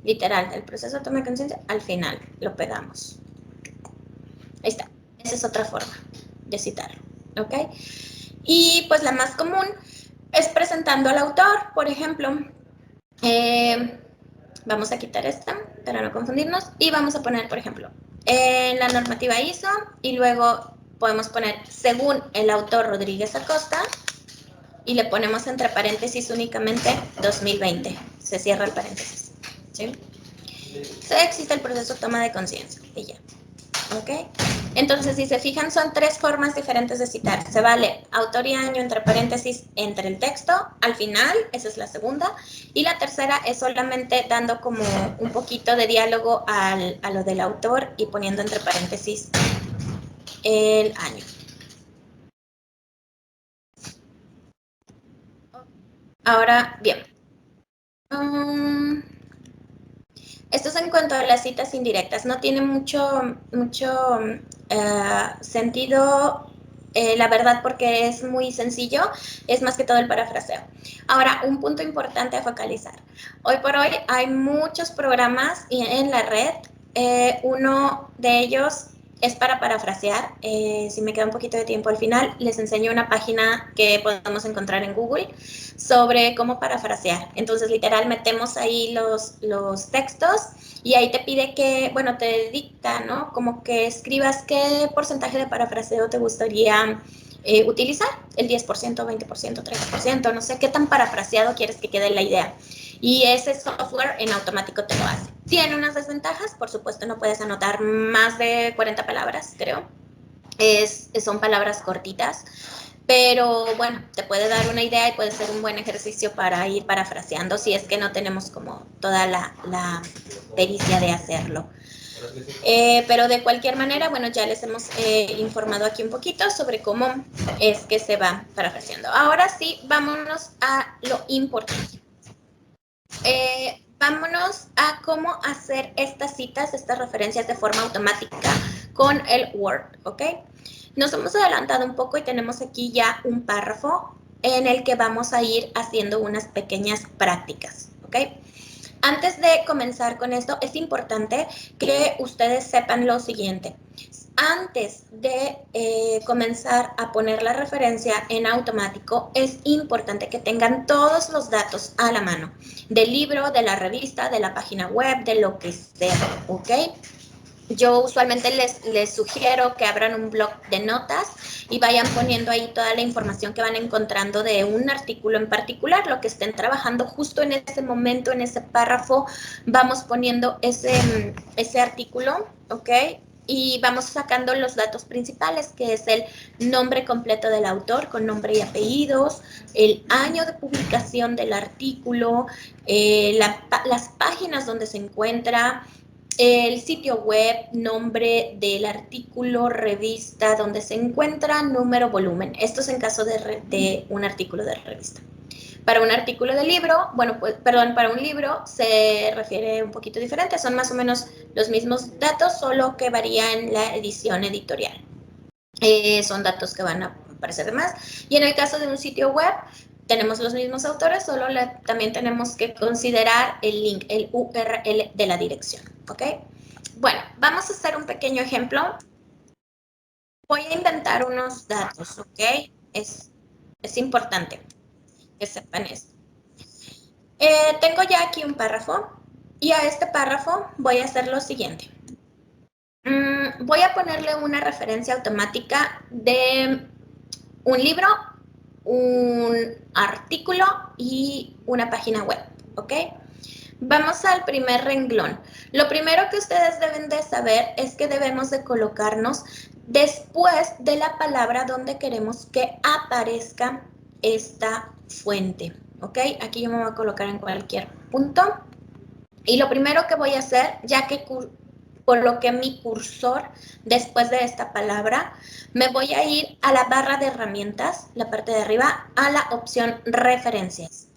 Literal, el proceso de toma de conciencia al final, lo pegamos. Ahí está, esa es otra forma de citarlo, ¿ok? Y pues la más común es presentando al autor, por ejemplo, Vamos a quitar esta para no confundirnos y vamos a poner, por ejemplo, en la normativa ISO y luego podemos poner según el autor Rodríguez Acosta y le ponemos entre paréntesis únicamente 2020. Se cierra el paréntesis. ¿Sí? Existe el proceso de toma de conciencia y ya. ¿Ok? Entonces, si se fijan, son tres formas diferentes de citar. Se vale autor y año entre paréntesis entre el texto, al final, esa es la segunda, y la tercera es solamente dando como un poquito de diálogo a lo del autor y poniendo entre paréntesis el año. Ahora, bien. Esto es en cuanto a las citas indirectas. No tiene mucho sentido, la verdad, porque es muy sencillo. Es más que todo el parafraseo. Ahora, un punto importante a focalizar. Hoy por hoy hay muchos programas en la red. Uno de ellos es para parafrasear. Si me queda un poquito de tiempo al final, les enseño una página que podemos encontrar en Google sobre cómo parafrasear. Entonces, literal, metemos ahí los textos y ahí te pide que, bueno, te dicta, ¿no? Como que escribas qué porcentaje de parafraseo te gustaría utilizar, el 10%, 20%, 30%, no sé qué tan parafraseado quieres que quede la idea. Y ese software en automático te lo hace. Tiene unas desventajas, por supuesto no puedes anotar más de 40 palabras, creo. Son palabras cortitas, pero bueno, te puede dar una idea y puede ser un buen ejercicio para ir parafraseando si es que no tenemos como toda la pericia de hacerlo. Pero de cualquier manera, bueno, ya les hemos informado aquí un poquito sobre cómo es que se va parafraseando. Ahora sí, vámonos a lo importante. Vámonos a cómo hacer estas citas, estas referencias de forma automática con el Word, ¿ok? Nos hemos adelantado un poco y tenemos aquí ya un párrafo en el que vamos a ir haciendo unas pequeñas prácticas, ¿ok? Antes de comenzar con esto, es importante que ustedes sepan lo siguiente. Antes de comenzar a poner la referencia en automático, es importante que tengan todos los datos a la mano, del libro, de la revista, de la página web, de lo que sea, ¿ok? Yo usualmente les sugiero que abran un blog de notas y vayan poniendo ahí toda la información que van encontrando de un artículo en particular, lo que estén trabajando justo en ese momento, en ese párrafo, vamos poniendo ese artículo, ¿ok? Y vamos sacando los datos principales, que es el nombre completo del autor con nombre y apellidos, el año de publicación del artículo, las páginas donde se encuentra, el sitio web, nombre del artículo, revista, donde se encuentra, número, volumen. Esto es en caso de un artículo de revista. Para un artículo de libro, bueno, pues, perdón, para un libro se refiere un poquito diferente. Son más o menos los mismos datos, solo que varía en la edición editorial. Son datos que van a aparecer de más. Y en el caso de un sitio web, tenemos los mismos autores, solo también tenemos que considerar el link, el URL de la dirección, ¿ok? Bueno, vamos a hacer un pequeño ejemplo. Voy a inventar unos datos, ¿ok? Es importante que sepan esto. Tengo ya aquí un párrafo y a este párrafo voy a hacer lo siguiente. Voy a ponerle una referencia automática de un libro, un artículo y una página web, ¿ok? Vamos al primer renglón. Lo primero que ustedes deben de saber es que debemos de colocarnos después de la palabra donde queremos que aparezca esta fuente, ¿ok? Aquí yo me voy a colocar en cualquier punto. Y lo primero que voy a hacer, ya que coloqué mi cursor después de esta palabra, me voy a ir a la barra de herramientas, la parte de arriba, a la opción referencias.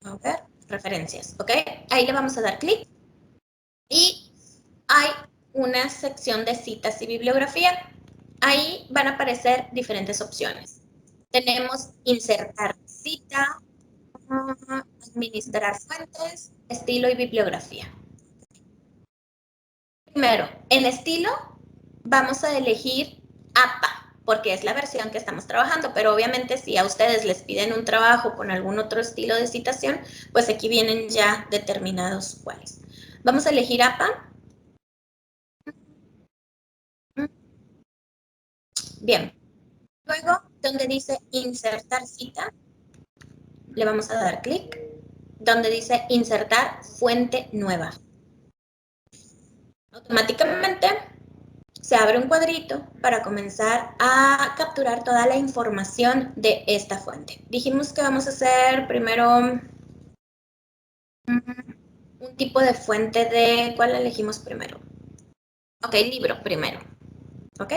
A ver, referencias, ¿ok? Ahí le vamos a dar clic y hay una sección de citas y bibliografía. Ahí van a aparecer diferentes opciones. Tenemos insertar cita, administrar fuentes, estilo y bibliografía. Primero, en estilo vamos a elegir APA, porque es la versión que estamos trabajando, pero obviamente si a ustedes les piden un trabajo con algún otro estilo de citación, pues aquí vienen ya determinados cuáles. Vamos a elegir APA. Bien. Luego, donde dice insertar cita, le vamos a dar clic. Donde dice insertar fuente nueva. Automáticamente se abre un cuadrito para comenzar a capturar toda la información de esta fuente. Dijimos que vamos a hacer primero un tipo de fuente de... ¿Cuál elegimos primero? Ok, libro primero. Ok.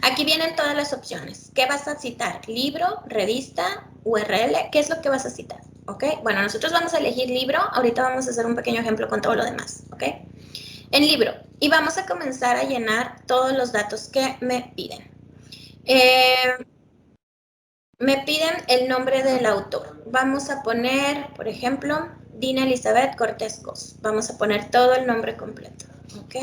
Aquí vienen todas las opciones. ¿Qué vas a citar? Libro, revista, URL. ¿Qué es lo que vas a citar? Ok. Bueno, nosotros vamos a elegir libro. Ahorita vamos a hacer un pequeño ejemplo con todo lo demás. Ok. En libro. Y vamos a comenzar a llenar todos los datos que me piden. Me piden el nombre del autor. Vamos a poner, por ejemplo, Dina Elizabeth Cortés Cos. Vamos a poner todo el nombre completo. Ok.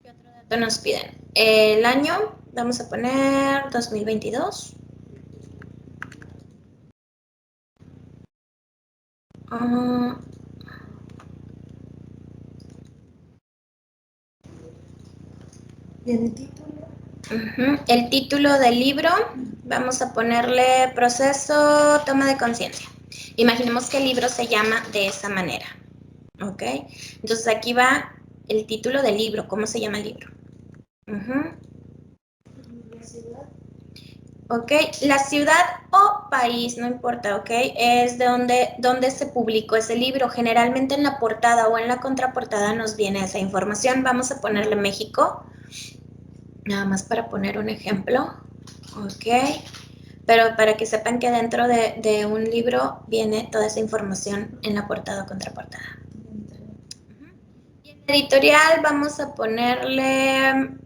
¿Qué otro dato nos piden? El año, vamos a poner 2022. ¿Tiene título? El título del libro, vamos a ponerle proceso, toma de conciencia. Imaginemos que el libro se llama de esa manera. ¿Ok? Entonces aquí va el título del libro, ¿cómo se llama el libro? ¿La ciudad? Ok, la ciudad o país, no importa, ok, es de donde se publicó ese libro. Generalmente en la portada o en la contraportada nos viene esa información. Vamos a ponerle México, nada más para poner un ejemplo, ok. Pero para que sepan que dentro de un libro viene toda esa información en la portada o contraportada. Y en editorial vamos a ponerle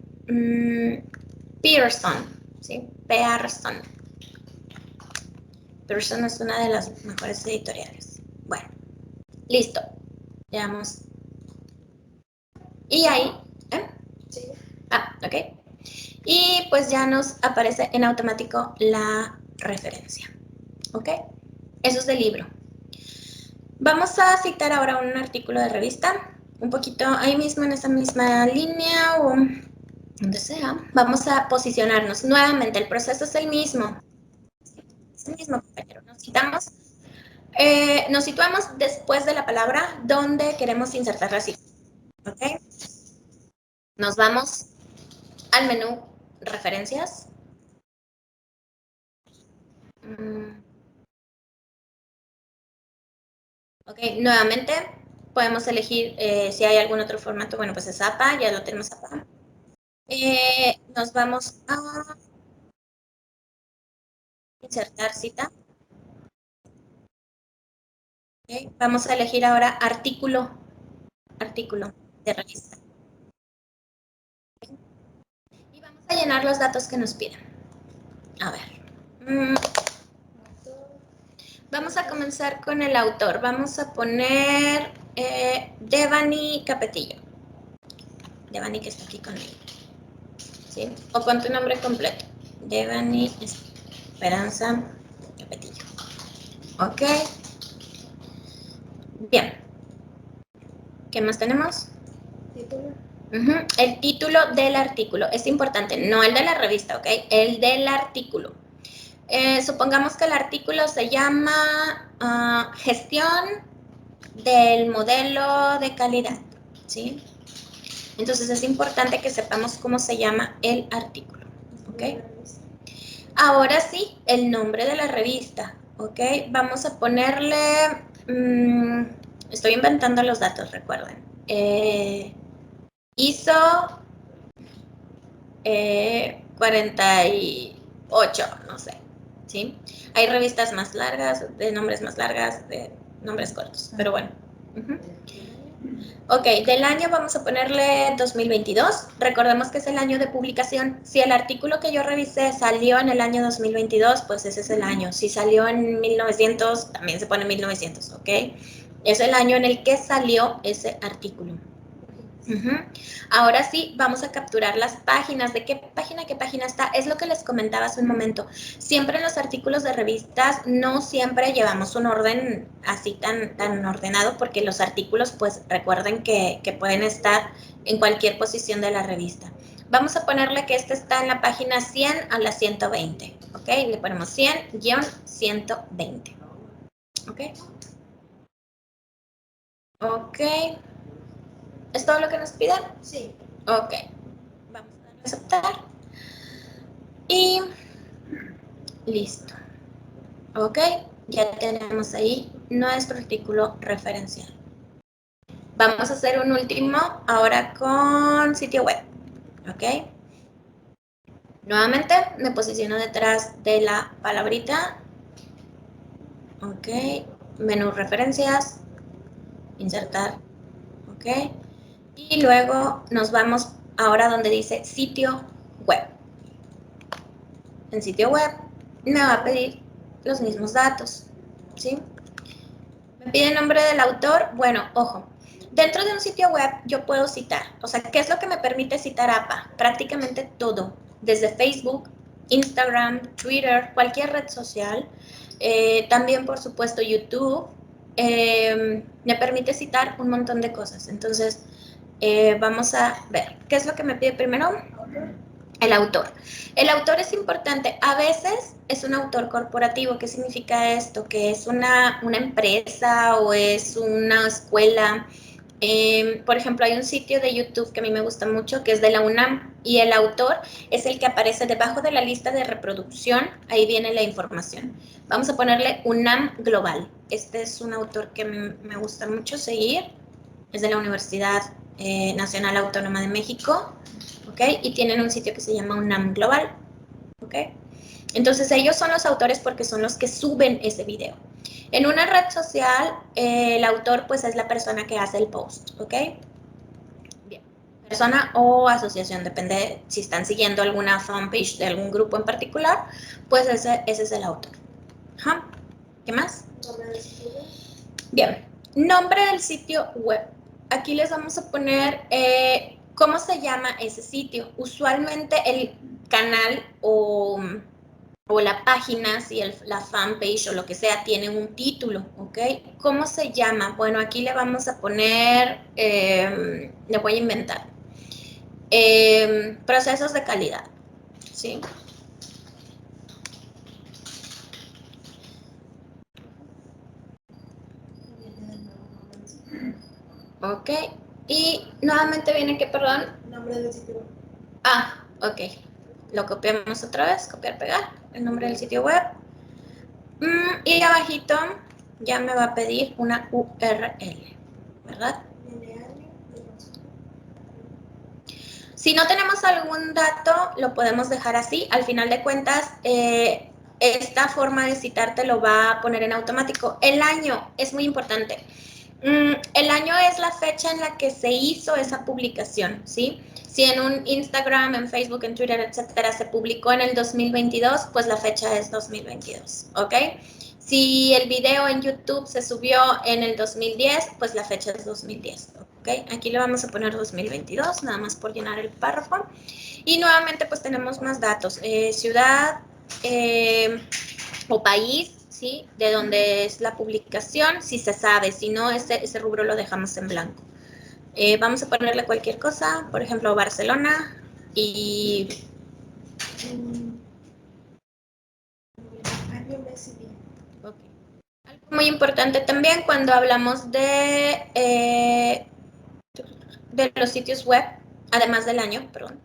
Pearson, ¿sí? Pearson. Pearson es una de las mejores editoriales. Bueno, listo. Veamos. Y ahí, Sí. ok. Y pues ya nos aparece en automático la referencia. ¿Ok? Eso es del libro. Vamos a citar ahora un artículo de revista, un poquito ahí mismo en esa misma línea o donde sea. Vamos a posicionarnos nuevamente, el proceso es el mismo. Es el mismo, compañero. Nos situamos después de la palabra donde queremos insertar la cita. ¿Ok? Nos vamos al menú referencias. Ok, nuevamente podemos elegir si hay algún otro formato. Bueno, pues es APA, ya lo tenemos APA. Nos vamos a insertar cita. Okay. Vamos a elegir ahora artículo de revista. Okay. Y vamos a llenar los datos que nos piden. A ver. Vamos a comenzar con el autor. Vamos a poner Devani Capetillo. Devani que está aquí conmigo. ¿Sí? O pon tu nombre completo. Devani Esperanza Capetillo. Ok. Bien. ¿Qué más tenemos? ¿Título? El título del artículo. Es importante, no el de la revista, ¿ok? El del artículo. Supongamos que el artículo se llama Gestión del modelo de calidad, ¿sí? Entonces es importante que sepamos cómo se llama el artículo, ¿ok? Ahora sí, el nombre de la revista, ¿ok? Vamos a ponerle, estoy inventando los datos, recuerden. ISO 48, no sé, ¿sí? Hay revistas más largas, de nombres más largas, de nombres cortos, pero bueno. Ok, del año vamos a ponerle 2022. Recordemos que es el año de publicación. Si el artículo que yo revisé salió en el año 2022, pues ese es el año. Si salió en 1900, también se pone 1900, ¿ok? Es el año en el que salió ese artículo. Ahora sí, vamos a capturar las páginas. ¿De qué página está? Es lo que les comentaba hace un momento. Siempre en los artículos de revistas no siempre llevamos un orden así tan ordenado, porque los artículos, pues recuerden que pueden estar en cualquier posición de la revista. Vamos a ponerle que este está en la página 100 a la 120, ¿ok? Le ponemos 100-120, ¿ok? Ok. ¿Es todo lo que nos piden? Sí. Ok. Vamos a darle a aceptar. Y listo. Ok. Ya tenemos ahí nuestro artículo referencial. Vamos a hacer un último ahora con sitio web. Ok. Nuevamente me posiciono detrás de la palabrita. Ok. Menú referencias. Insertar. Ok. Y luego nos vamos ahora donde dice sitio web. En sitio web me va a pedir los mismos datos, ¿sí? Me pide el nombre del autor. Bueno, ojo, dentro de un sitio web yo puedo citar. O sea, ¿qué es lo que me permite citar APA? Prácticamente todo, desde Facebook, Instagram, Twitter, cualquier red social. También, por supuesto, YouTube. Me permite citar un montón de cosas. Entonces, vamos a ver. ¿Qué es lo que me pide primero? El autor. El autor es importante. A veces es un autor corporativo. ¿Qué significa esto? Que es una empresa o es una escuela. Por ejemplo, hay un sitio de YouTube que a mí me gusta mucho, que es de la UNAM, y el autor es el que aparece debajo de la lista de reproducción. Ahí viene la información. Vamos a ponerle UNAM Global. Este es un autor que me gusta mucho seguir. Es de la Universidad Nacional Autónoma de México. ¿Ok? Y tienen un sitio que se llama UNAM Global, ¿ok? Entonces ellos son los autores porque son los que suben ese video. En una red social, el autor pues es la persona que hace el post, ¿ok? Bien. Persona o asociación, depende si están siguiendo alguna fanpage de algún grupo en particular, pues ese es el autor. Ajá. ¿Qué más? ¿Nombre del sitio web? Bien, nombre del sitio web. Aquí les vamos a poner cómo se llama ese sitio. Usualmente el canal o la página, si la fanpage o lo que sea, tiene un título, ¿ok? ¿Cómo se llama? Bueno, aquí le vamos a poner, le voy a inventar, procesos de calidad, ¿sí? Ok, y nuevamente viene que, perdón. Nombre del sitio web. Ah, ok. Lo copiamos otra vez, copiar, pegar, el nombre del sitio web. Y abajito ya me va a pedir una URL, ¿verdad? Si no tenemos algún dato, lo podemos dejar así. Al final de cuentas, esta forma de citar te lo va a poner en automático. El año es muy importante. El año es la fecha en la que se hizo esa publicación, ¿sí? Si en un Instagram, en Facebook, en Twitter, etcétera, se publicó en el 2022, pues la fecha es 2022, ¿ok? Si el video en YouTube se subió en el 2010, pues la fecha es 2010, ¿ok? Aquí le vamos a poner 2022, nada más por llenar el párrafo. Y nuevamente, pues tenemos más datos. Ciudad o país, ¿sí? De donde es la publicación, si se sabe. Si no, ese rubro lo dejamos en blanco. Vamos a ponerle cualquier cosa, por ejemplo, Barcelona y... Año, mes y día. Okay. Algo muy importante también cuando hablamos de los sitios web, además del año, perdón,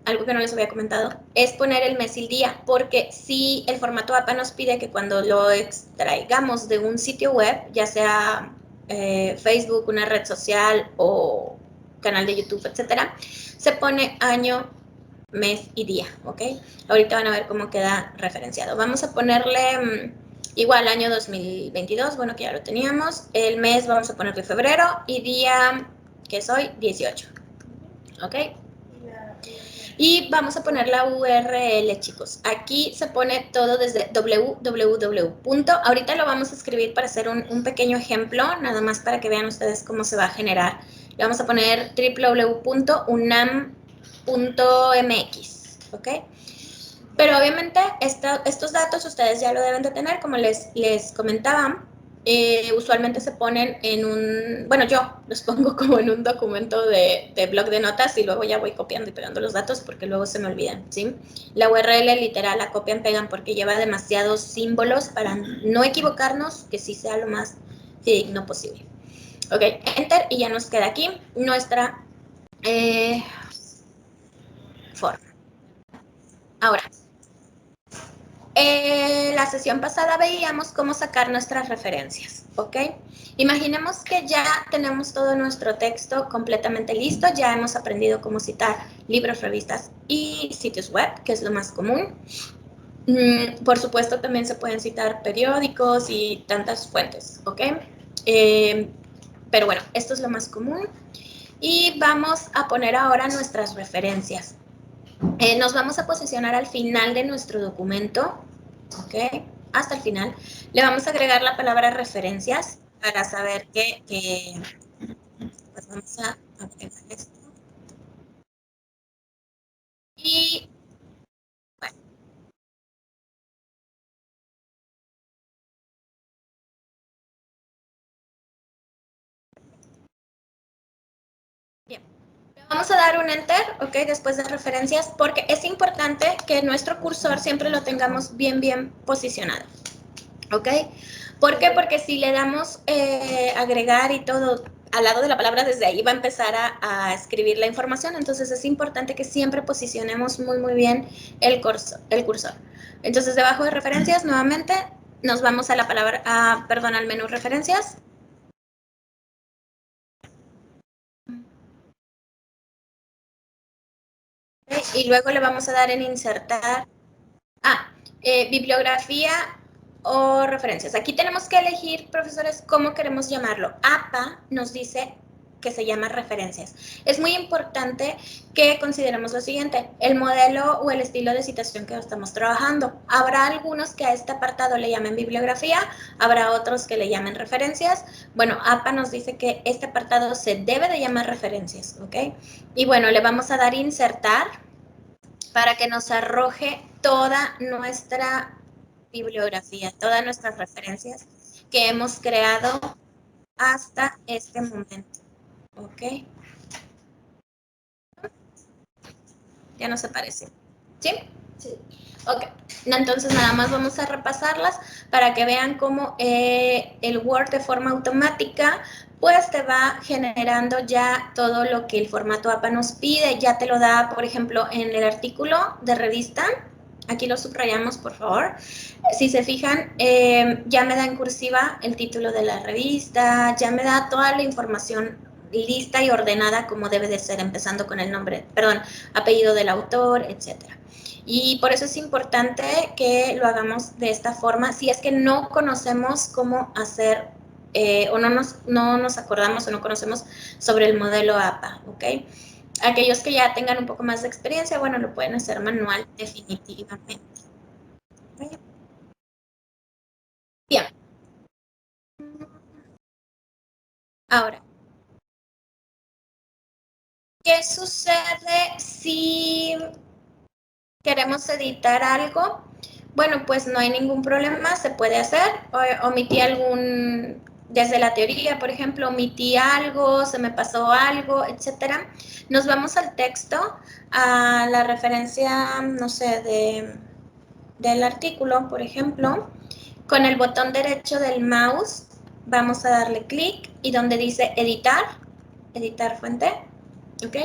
algo que no les había comentado, es poner el mes y el día, porque si el formato APA nos pide que cuando lo extraigamos de un sitio web, ya sea Facebook, una red social o canal de YouTube, etcétera, se pone año, mes y día, ¿ok? Ahorita van a ver cómo queda referenciado. Vamos a ponerle igual año 2022, bueno, que ya lo teníamos. El mes vamos a ponerle febrero y día, que es hoy, 18, ¿ok? Y vamos a poner la URL, chicos. Aquí se pone todo desde www. Ahorita lo vamos a escribir para hacer un pequeño ejemplo, nada más para que vean ustedes cómo se va a generar. Le vamos a poner www.unam.mx, ¿ok? Pero obviamente estos datos ustedes ya lo deben de tener, como les comentaba. Usualmente se ponen en un, bueno, yo los pongo como en un documento de blog de notas y luego ya voy copiando y pegando los datos porque luego se me olvidan, ¿sí? La URL literal la copian, pegan porque lleva demasiados símbolos para no equivocarnos, que sí sea lo más fidedigno posible. Ok, enter y ya nos queda aquí nuestra forma. Ahora, la sesión pasada veíamos cómo sacar nuestras referencias, ¿ok? Imaginemos que ya tenemos todo nuestro texto completamente listo, ya hemos aprendido cómo citar libros, revistas y sitios web, que es lo más común. Por supuesto, también se pueden citar periódicos y tantas fuentes, ¿ok? Pero bueno, esto es lo más común. Y vamos a poner ahora nuestras referencias. Nos vamos a posicionar al final de nuestro documento, ¿ok? Hasta el final. Le vamos a agregar la palabra referencias para saber que pues vamos a agregar esto. Y bueno. Bien. Le vamos a dar un enter, ¿ok? Después de referencias, porque es importante que nuestro cursor siempre lo tengamos bien posicionado, ¿ok? ¿Por qué? Porque si le damos agregar y todo al lado de la palabra, desde ahí va a empezar a escribir la información. Entonces es importante que siempre posicionemos muy bien el cursor. Entonces debajo de referencias, nuevamente, nos vamos a la palabra, al menú referencias. Y luego le vamos a dar en insertar. Bibliografía o referencias. Aquí tenemos que elegir, profesores, cómo queremos llamarlo. APA nos dice que se llama referencias. Es muy importante que consideremos lo siguiente, el modelo o el estilo de citación que estamos trabajando. Habrá algunos que a este apartado le llamen bibliografía, habrá otros que le llamen referencias. Bueno, APA nos dice que este apartado se debe de llamar referencias, ¿ok? Y bueno, le vamos a dar insertar para que nos arroje toda nuestra bibliografía, todas nuestras referencias que hemos creado hasta este momento. ¿Ok? Ya no se parece. ¿Sí? Sí. Ok. Entonces nada más vamos a repasarlas para que vean cómo el Word de forma automática pues te va generando ya todo lo que el formato APA nos pide. Ya te lo da, por ejemplo, en el artículo de revista. Aquí lo subrayamos, por favor. Si se fijan, ya me da en cursiva el título de la revista, ya me da toda la información lista y ordenada como debe de ser, empezando con el nombre, perdón, apellido del autor, etcétera. Y por eso es importante que lo hagamos de esta forma, si es que no conocemos cómo hacer o no nos acordamos o no conocemos sobre el modelo APA, ¿ok? Aquellos que ya tengan un poco más de experiencia, bueno, lo pueden hacer manual definitivamente. Bien. Ahora, ¿qué sucede si queremos editar algo? Bueno, pues no hay ningún problema, se puede hacer. Omití algún, desde la teoría, por ejemplo, omití algo, se me pasó algo, etcétera. Nos vamos al texto, a la referencia, no sé, del artículo, por ejemplo. Con el botón derecho del mouse vamos a darle clic y donde dice editar fuente, ¿ok?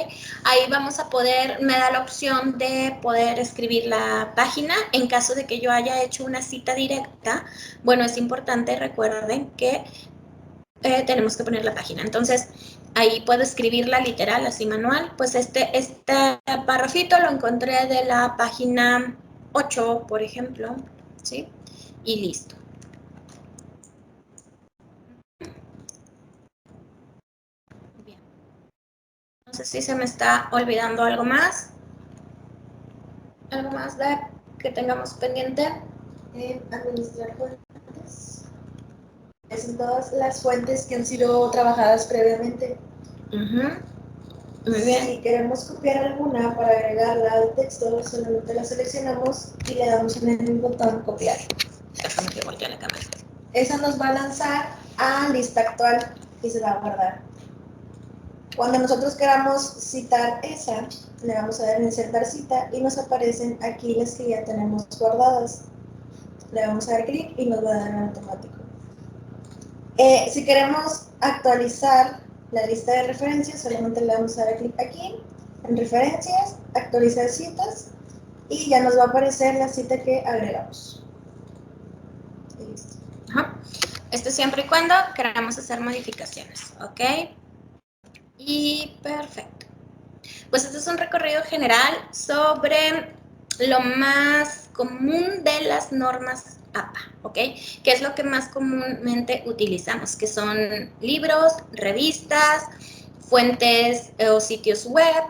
Ahí vamos a poder, me da la opción de poder escribir la página en caso de que yo haya hecho una cita directa. Bueno, es importante, recuerden que tenemos que poner la página. Entonces, ahí puedo escribirla literal, así manual. Pues este párrafito lo encontré de la página 8, por ejemplo, ¿sí? Y listo. Bien. No sé si se me está olvidando algo más. ¿Algo más que tengamos pendiente? Administrar fuentes. Son todas las fuentes que han sido trabajadas previamente. Muy bien. Si queremos copiar alguna para agregarla al texto, solamente la seleccionamos y le damos en el botón copiar. Déjame que voltee la cámara. Esa nos va a lanzar a lista actual y se va a guardar. Cuando nosotros queramos citar esa, le vamos a dar en insertar cita y nos aparecen aquí las que ya tenemos guardadas. Le vamos a dar clic y nos va a dar en automático. Si queremos actualizar la lista de referencias, solamente le vamos a dar clic aquí, en referencias, actualizar citas, y ya nos va a aparecer la cita que agregamos. Y listo. Ajá. Esto siempre y cuando queramos hacer modificaciones, ¿ok? Y perfecto. Pues este es un recorrido general sobre lo más común de las normas APA, ¿ok? ¿Qué es lo que más comúnmente utilizamos? Que son libros, revistas, fuentes o sitios web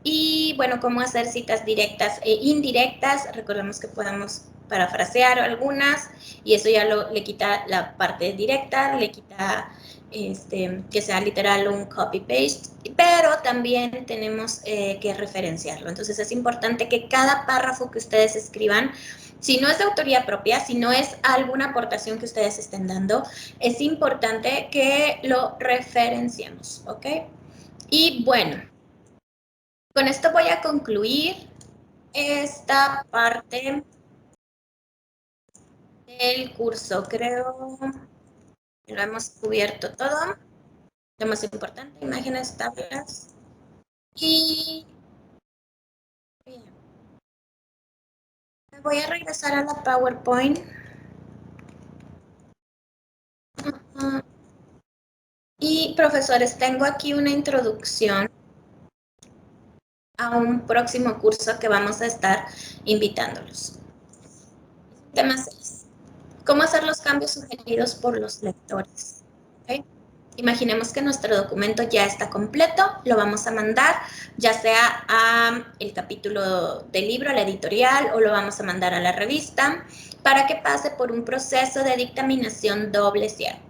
y, bueno, cómo hacer citas directas e indirectas. Recordemos que podemos parafrasear algunas y eso ya le quita la parte directa, le quita que sea literal un copy-paste, pero también tenemos que referenciarlo. Entonces es importante que cada párrafo que ustedes escriban, si no es de autoría propia, si no es alguna aportación que ustedes estén dando, es importante que lo referenciemos, ¿ok? Y bueno, con esto voy a concluir esta parte del curso. Creo que lo hemos cubierto todo. Lo más importante, imágenes, tablas. Y bien, me voy a regresar a la PowerPoint. Y profesores, tengo aquí una introducción a un próximo curso que vamos a estar invitándolos. Tema 6. ¿Cómo hacer los cambios sugeridos por los lectores? ¿Okay? Imaginemos que nuestro documento ya está completo, lo vamos a mandar ya sea a el capítulo del libro, a la editorial, o lo vamos a mandar a la revista para que pase por un proceso de dictaminación doble cierre.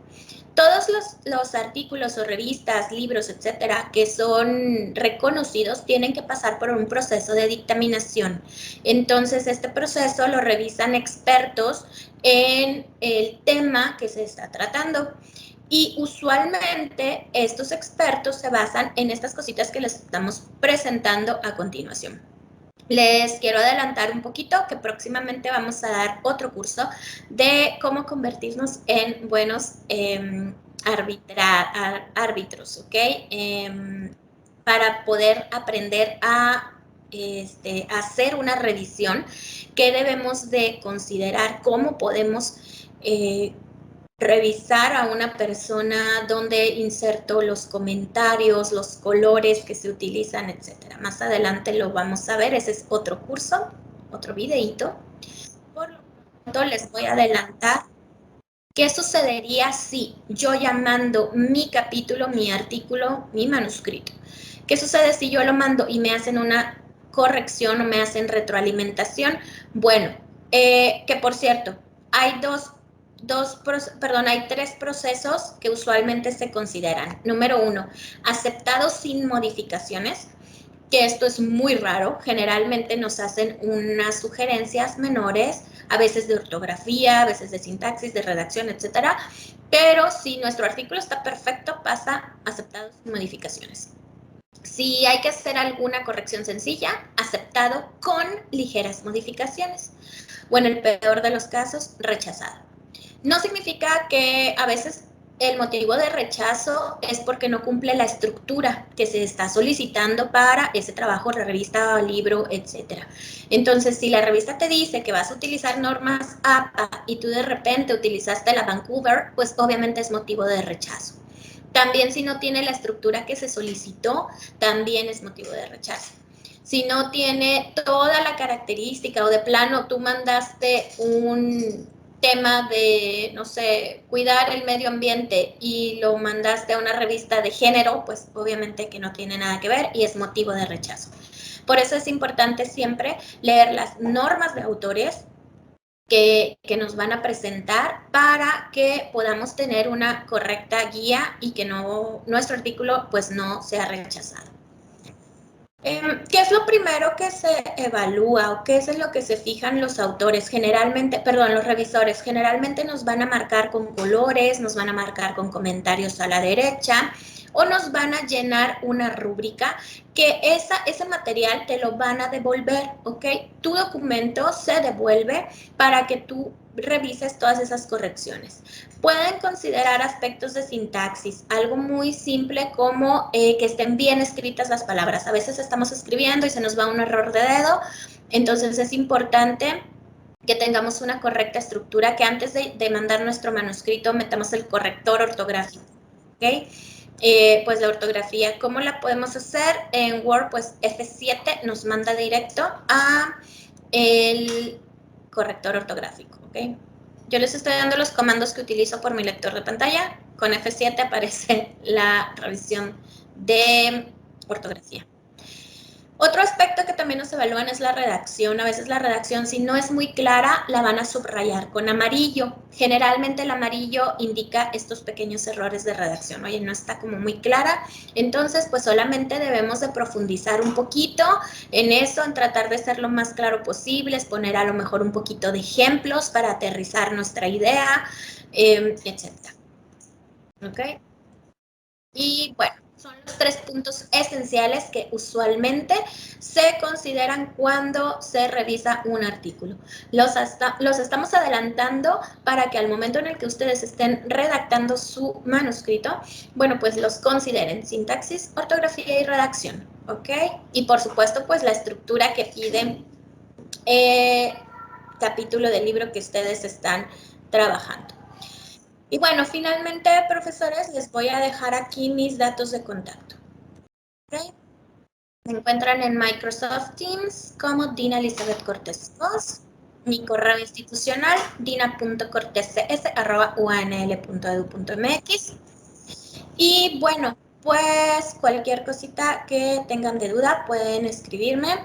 Todos los artículos o revistas, libros, etcétera, que son reconocidos, tienen que pasar por un proceso de dictaminación. Entonces, este proceso lo revisan expertos en el tema que se está tratando. Y usualmente estos expertos se basan en estas cositas que les estamos presentando a continuación. Les quiero adelantar un poquito que próximamente vamos a dar otro curso de cómo convertirnos en buenos árbitros, ¿ok? Para poder aprender a hacer una revisión que debemos de considerar, cómo podemos revisar a una persona, dónde inserto los comentarios, los colores que se utilizan, etcétera. Más adelante lo vamos a ver, ese es otro curso, otro videíto. Por lo tanto, les voy a adelantar qué sucedería si yo ya mando mi capítulo, mi artículo, mi manuscrito. ¿Qué sucede si yo lo mando y me hacen una corrección o me hacen retroalimentación? Bueno, que por cierto, hay hay tres procesos que usualmente se consideran. Número 1, aceptado sin modificaciones, que esto es muy raro. Generalmente nos hacen unas sugerencias menores, a veces de ortografía, a veces de sintaxis, de redacción, etcétera. Pero si nuestro artículo está perfecto, pasa aceptado sin modificaciones. Si hay que hacer alguna corrección sencilla, aceptado con ligeras modificaciones. O en el peor de los casos, rechazado. No significa que a veces el motivo de rechazo es porque no cumple la estructura que se está solicitando para ese trabajo, la revista, libro, etc. Entonces, si la revista te dice que vas a utilizar normas APA y tú de repente utilizaste la Vancouver, pues obviamente es motivo de rechazo. También si no tiene la estructura que se solicitó, también es motivo de rechazo. Si no tiene toda la característica o de plano tú mandaste un tema de, no sé, cuidar el medio ambiente y lo mandaste a una revista de género, pues obviamente que no tiene nada que ver y es motivo de rechazo. Por eso es importante siempre leer las normas de autores que nos van a presentar para que podamos tener una correcta guía y que nuestro artículo pues no sea rechazado. ¿Qué es lo primero que se evalúa o qué es en lo que se fijan los autores? Generalmente, perdón, los revisores, generalmente nos van a marcar con colores, nos van a marcar con comentarios a la derecha o nos van a llenar una rúbrica que ese material te lo van a devolver, ¿ok? Tu documento se devuelve para que tú revises todas esas correcciones. Pueden considerar aspectos de sintaxis, algo muy simple como que estén bien escritas las palabras. A veces estamos escribiendo y se nos va un error de dedo, entonces es importante que tengamos una correcta estructura, que antes de mandar nuestro manuscrito metamos el corrector ortográfico, ¿ok? Pues la ortografía, ¿cómo la podemos hacer? En Word, pues F7 nos manda directo a el corrector ortográfico, ¿ok? Yo les estoy dando los comandos que utilizo por mi lector de pantalla. Con F7 aparece la revisión de ortografía. Otro aspecto que también nos evalúan es la redacción. A veces la redacción, si no es muy clara, la van a subrayar con amarillo. Generalmente el amarillo indica estos pequeños errores de redacción. Oye, no está como muy clara. Entonces, pues solamente debemos de profundizar un poquito en eso, en tratar de ser lo más claro posible, es poner a lo mejor un poquito de ejemplos para aterrizar nuestra idea, etc. ¿Ok? Y bueno, son los 3 puntos esenciales que usualmente se consideran cuando se revisa un artículo. Los estamos adelantando para que al momento en el que ustedes estén redactando su manuscrito, bueno, pues los consideren: sintaxis, ortografía y redacción, ¿ok? Y por supuesto, pues la estructura que pide capítulo del libro que ustedes están trabajando. Y bueno, finalmente, profesores, les voy a dejar aquí mis datos de contacto. ¿Okay? Me encuentran en Microsoft Teams como Dina Elizabeth Cortés Cos. Mi correo institucional, dina.cortescs@uanl.edu.mx. Y bueno, pues cualquier cosita que tengan de duda pueden escribirme.